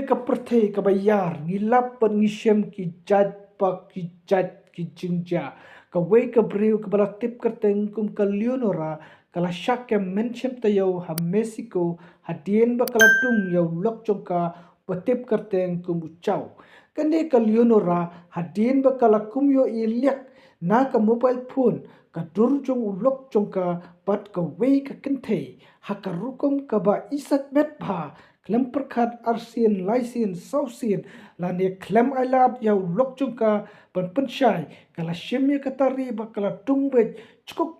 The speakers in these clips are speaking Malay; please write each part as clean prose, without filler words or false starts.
ka perthei ka bayar ngilap pan ngisem ki jat pa ki jat ki jingja ka wei ka briu ka bala tip ka teng kum ka leonora kala syak ke mention ta yo ha Mexico hadien ba kala tung yo lok chong ka patip ka teng kum chau kane ka leonora hadien ba kala kum yo i liak na ka mobile phone ka dur jong ulok jong ka pat ka wei ka kentei ha ka rukum ka ba isat met bha klem perkhat arsian laisian sausian lane klem ailat yau lok jong ka pan pensyai kala shemye katari ba kala tungbet cukuk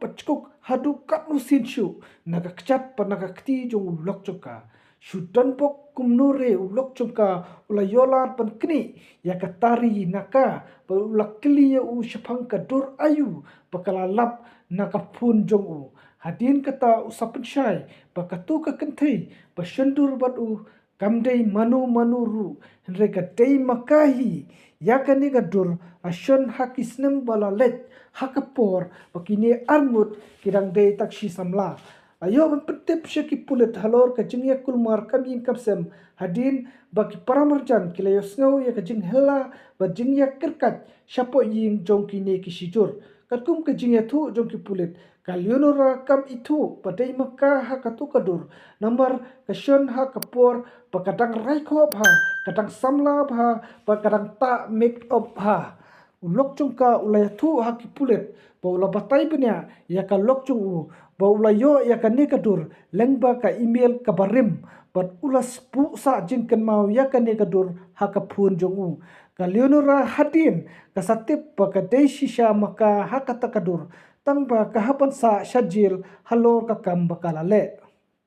pacukuk hadu kat nusin shu naga kecap pa naga kti jong ulok jong ka Shudan pok kumnure ulok jongka ula yolat pan kini ya katari naka pa ula kili ya u syapang kadur ayu pakala lap naka pun jong u hadin kata usapan syai pakatu ka kentai pa syendur bat u kamdei manu ru henre ka dei makahi ya kani gadur asyon hakisnem balalet hakapor pakini armut kidang dei takshi samla ayo pentip syaki pulit halor ka jingya kulmar kamin kapsem hadin bagi paramarjan kilayos ngau ya ka jing hela ba jingya kerkat syapo yin jong kini kisijur katkum ka jingya thu jong ki pulit kalyonora kam itu padai maka ha katu kadur namar kasyon ha kapor pakadang raiko bha kadang samla bha pakadang ta make up bha ulok jongka ulay thu ha ki pulit pa ula batai benya ya ka lok jong u ba ulayo ya ka nekadur lengba ka email ka barim bat ulas pu sa jinken mau ya ka nekadur ha ka phun jong u ka leonora hadin ka satip pa ka dei shisha maka ha ka takadur tangba ka hapan sa shajil halor ka kam bakala le